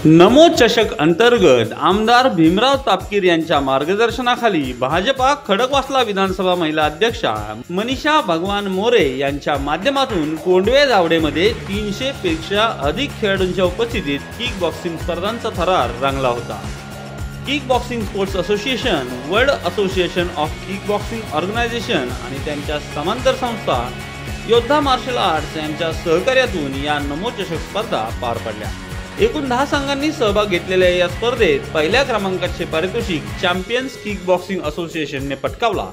नमो चषक अंतर्गत आमदार भीमराव तापकीर यांच्या मार्गदर्शनाखाली भाजपा खडकवासला विधानसभा महिला अध्यक्षा मनीषा भगवान मोरे यांच्या माध्यमातून कोंडवे जावडेमध्ये 300 पेक्षा अधिक खेळाडूंच्या उपस्थितीत किक बॉक्सिंग स्पर्धांचा थरार रंगला होता। Kick boxing sports association, world association of kick boxing organisation आणि त्यांच्या समांतर संस्था योद्धा मार्शल आर्ट्स यांच्या सहकार्यातून या नमो चषक स्पर्धा पार पडल्या। एकूण 10 संघांनी सहभाग घेतलेल्या या स्पर्धेत पहिल्या क्रमांकाचे पारितोषिक चॅम्पियन्स किक बॉक्सिंग असोसिएशनने पटकावला।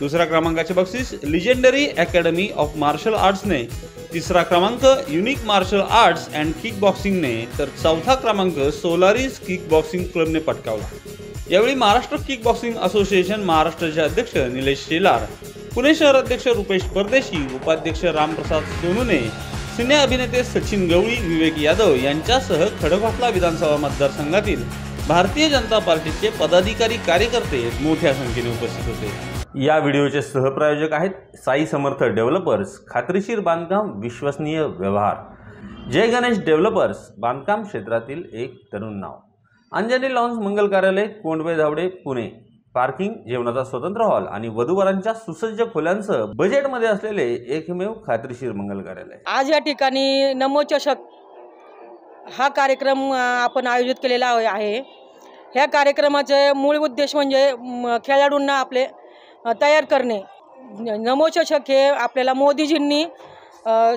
दुसऱ्या क्रमांकाचे बक्षीस लिजेंडरी अकॅडमी ऑफ मार्शल आर्ट्सने, तिसरा क्रमांक unique martial arts and kick बॉक्सिंगने तर चौथा क्रमांक सोलारिस किक बॉक्सिंग क्लबने पटकावला। यावेळी महाराष्ट्र किक बॉक्सिंग असोसिएशन महाराष्ट्राचे अध्यक्ष निलेश शेलार, पुणे शहर अध्यक्ष रुपेश परदेशी, उपाध्यक्ष रामप्रसाद सोनूने, सिने अभिनेते सचिन गवळी, विवेक यादव यांच्यासह खडकवासला विधानसभा मतदारसंघातील भारतीय जनता पार्टीचे पदाधिकारी कार्यकर्ते मोठ्या संख्येने उपस्थित होते। या व्हिडिओचे सहप्रायोजक आहेत साई समर्थ डेव्हलपर्स, खात्रीशीर बांधकाम, विश्वसनीय व्यवहार। जय गणेश डेव्हलपर्स, बांधकाम क्षेत्रातील एक तरुण नाव। अंजनी लॉन्स मंगल कार्यालय, कोंडवे जावडे, पुणे। पार्किंग, जेवणाचा स्वतंत्र हॉल आणि वधूवरांच्या सुसज्ज खोल्यांसह बजेटमध्ये असलेले एकमेव खात्रीशीर मंगल कार्यालय। आज या ठिकाणी नमो चषक हा कार्यक्रम आपण आयोजित केलेला आहे। ह्या कार्यक्रमाचे मूळ उद्देश म्हणजे खेळाडूंना आपले तयार करणे। नमो चषक हे आपल्याला मोदीजींनी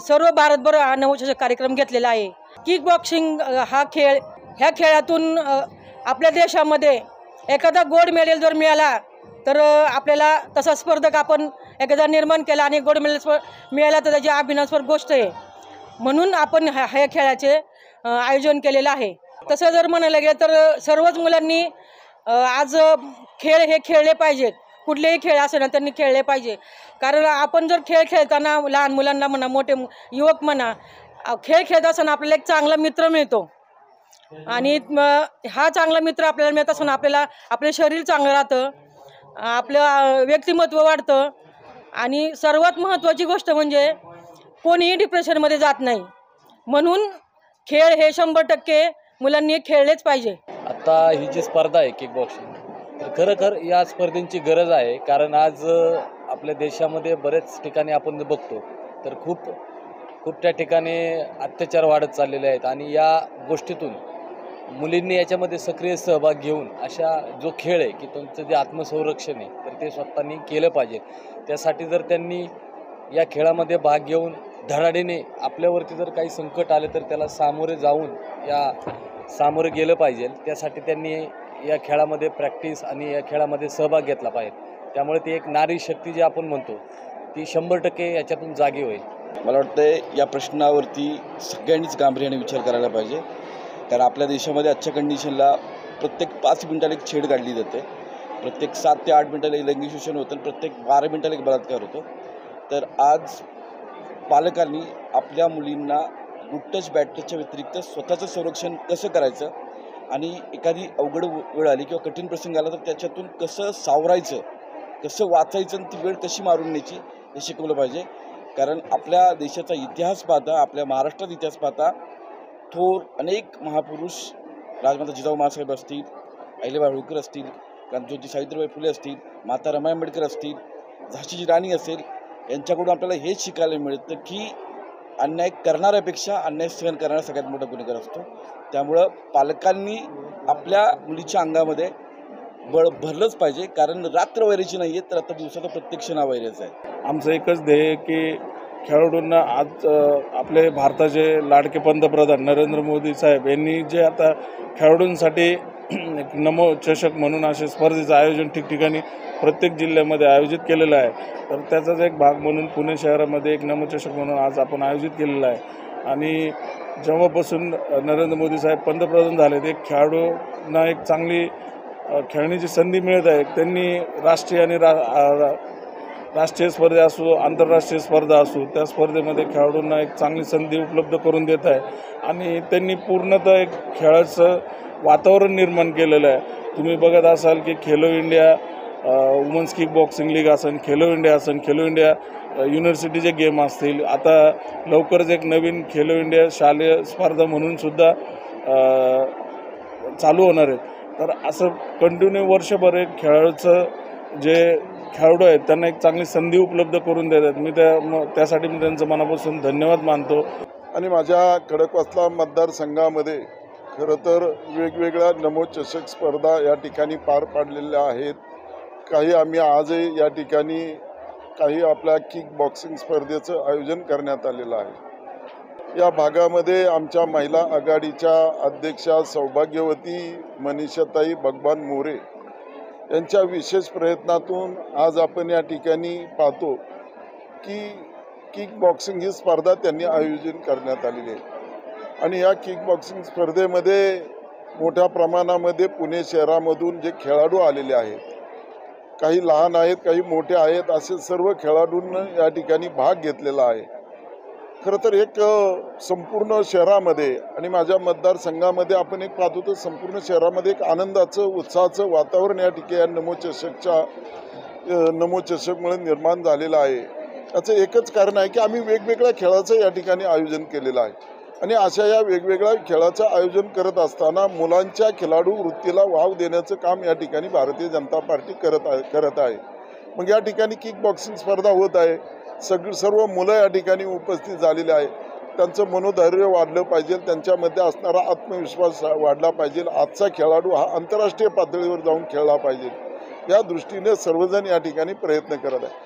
सर्व भारतभर नमो चषक कार्यक्रम घेतलेला आहे। किक बॉक्सिंग हा खेळ, ह्या खेळातून आपल्या देशामध्ये एखादा गोल्ड मेडल जर मिळाला तर आपल्याला तसा स्पर्धक आपण एखादा निर्माण केला आणि गोल्ड मेडल मिळाला तर त्याची अभिमानास्पद गोष्ट आहे, म्हणून आपण ह्या खेळाचे आयोजन केलेलं आहे। तसं जर म्हणायला गेलं तर सर्वच मुलांनी आज खेळ हे खेळले पाहिजेत। कुठलेही खेळ असेल ना त्यांनी खेळले पाहिजे, कारण आपण जर खेळ खेळताना लहान मुलांना म्हणा, मोठे युवक म्हणा, खेळ खेळत असताना आपल्याला एक चांगला मित्र मिळतो आणि हा चांगला मित्र आपल्याला मिळत असताना आपल्याला आपले शरीर चांगलं राहतं, आपलं व्यक्तिमत्व वाढतं आणि सर्वात महत्त्वाची गोष्ट म्हणजे कोणीही डिप्रेशनमध्ये जात नाही। म्हणून खेळ हे 100% मुलांनी खेळलेच पाहिजे। आता ही जी स्पर्धा आहे किक बॉक्सिंग, तर खरोखर या स्पर्धेची गरज आहे, कारण आज आपल्या देशामध्ये बरेच ठिकाणी आपण बघतो तर खूप त्या ठिकाणी अत्याचार वाढत चाललेले आहेत आणि या गोष्टीतून मुलींनी याच्यामध्ये सक्रिय सहभाग घेऊन अशा जो खेळ आहे की त्यांचं जे आत्मसंरक्षण आहे तर ते स्वतःनी केलं पाहिजे। त्यासाठी जर त्यांनी या खेळामध्ये भाग घेऊन धडाडीने आपल्यावरती जर काही संकट आले तर त्याला सामोरे गेलं पाहिजे। त्यासाठी त्यांनी या खेळामध्ये प्रॅक्टिस आणि या खेळामध्ये सहभाग घेतला पाहिजे। त्यामुळे ती एक नारी शक्ती जी आपण म्हणतो ती 100% याच्यातून जागी होईल। मला वाटतं या प्रश्नावरती सगळ्यांनीच गांभीर्याने विचार करायला पाहिजे, कारण आपल्या देशामध्ये आजच्या कंडिशनला प्रत्येक 5 मिनिटाला एक छेड काढली जाते, प्रत्येक 7 ते 8 मिनिटाला एक लैंगिक शोषण होतं, प्रत्येक 12 मिनिटाला एक बलात्कार होतो। तर आज पालकांनी आपल्या मुलींना गुड टच बॅड टचच्या व्यतिरिक्त स्वतःचं संरक्षण कसं करायचं आणि एखादी अवघड वेळ आली किंवा कठीण प्रसंग आला तर त्याच्यातून कसं सावरायचं, कसं वाचायचं आणि ती वेळ कशी मारून न्यायची हे शिकवलं पाहिजे। कारण आपल्या देशाचा इतिहास पाहता, आपल्या महाराष्ट्राचा इतिहास पाहता थोर अनेक महापुरुष, राजमाता जिजाऊ माँसाहेब असतील, अहिल्याबाई होळकर असतील, क्रांतिज्योती सावित्रीबाई फुले असतील, माता रमाई आंबेडकर असतील, झाशीची राणी असेल, यांच्याकडून आपल्याला हेच शिकायला मिळतं की अन्याय करणाऱ्यापेक्षा अन्याय सहन करणारा सगळ्यात मोठा गुन्हेगार असतो। त्यामुळं पालकांनी आपल्या मुलीच्या अंगामध्ये बळ भरलंच पाहिजे, कारण रात्र वैराची नाही आहे तर आता दिवसाचा प्रत्येक क्षण वैराचा आहे। आमचं एकच ध्येय की खेळाडूंना आज आपले भारताचे लाडके पंतप्रधान नरेंद्र मोदी साहेब यांनी जे आता खेळाडूंसाठी एक नमो चषक म्हणून असे स्पर्धेचं आयोजन ठिकठिकाणी प्रत्येक जिल्ह्यामध्ये आयोजित केलेलं आहे, तर त्याचाच एक भाग म्हणून पुणे शहरामध्ये एक नमो चषक म्हणून आज आपण आयोजित केलेलं आहे। आणि जेव्हापासून नरेंद्र मोदी साहेब पंतप्रधान झाले ते खेळाडूंना एक चांगली खेळण्याची संधी मिळत आहे। त्यांनी राष्ट्रीय आणि राष्ट्रीय स्पर्धा असो, आंतरराष्ट्रीय स्पर्धा असो, त्या स्पर्धेमध्ये खेळाडूंना एक चांगली संधी उपलब्ध करून देत आहे आणि त्यांनी पूर्णतः एक खेळाचं वातावरण निर्माण केलेलं आहे। तुम्ही बघत असाल की Khelo India women's kick boxing league असेल, खेलो इंडिया युनिव्हर्सिटीचे गेम असतील, आता लवकरच एक नवीन खेलो इंडिया शालेय स्पर्धा म्हणून सुद्धा चालू होणार आहेत. तर असं कंटिन्यू वर्षभर एक खेळाचं जे खेळाडू आहेत त्यांना एक चांगली संधी उपलब्ध करून देतात. मी त्यासाठी मी त्यांचं मनापासून धन्यवाद मानतो. आणि माझ्या खडकवासला मतदारसंघामध्ये खरं तर वेगवेगळ्या नमोचषक स्पर्धा या ठिकाणी पार पाडलेल्या आहेत. काही आम्ही आजही या ठिकाणी काही आपल्या किक बॉक्सिंग स्पर्धेचं आयोजन करण्यात आलेलं आहे. या भागामध्ये आमच्या महिला आघाडीच्या अध्यक्षा सौभाग्यवती मनीषाताई भगवान मोरे यांच्या विशेष प्रयत्नातून आज आपण या ठिकाणी पाहतो की किक बॉक्सिंग ही स्पर्धा त्यांनी आयोजित करण्यात आलेली आहे. आणि या किक बॉक्सिंग स्पर्धेमध्ये मोठ्या प्रमाणामध्ये पुणे शहरामधून जे खेळाडू आलेले आहेत, काही लहान आहेत काही मोठे आहेत, असे सर्व खेळाडूंना या ठिकाणी भाग घेतलेला आहे. खरं तर एक संपूर्ण शहरामध्ये आणि माझ्या मतदारसंघामध्ये आपण एक पाहतो तर संपूर्ण शहरामध्ये एक आनंदाचं उत्साहाचं वातावरण या ठिकाणी नमोचषकमुळे निर्माण झालेलं आहे. याचं एकच कारण आहे की आम्ही वेगवेगळ्या खेळाचं या ठिकाणी आयोजन केलेलं आहे. आणि अशा या वेगवेगळ्या खेळाचं आयोजन करत असताना मुलांच्या खेळाडू वृत्तीला वाव देण्याचं काम या ठिकाणी भारतीय जनता पार्टी करत आहे. मग या ठिकाणी किक बॉक्सिंग स्पर्धा होत आहे. सर्व मुलं या ठिकाणी उपस्थित झालेले आहे. त्यांचं मनोधैर्य वाढलं पाहिजे, त्यांच्यामध्ये असणारा आत्मविश्वास वाढला पाहिजे. आजचा खेळाडू हा आंतरराष्ट्रीय पातळीवर जाऊन खेळला पाहिजे, या दृष्टीने सर्वजण या ठिकाणी प्रयत्न करत आहे.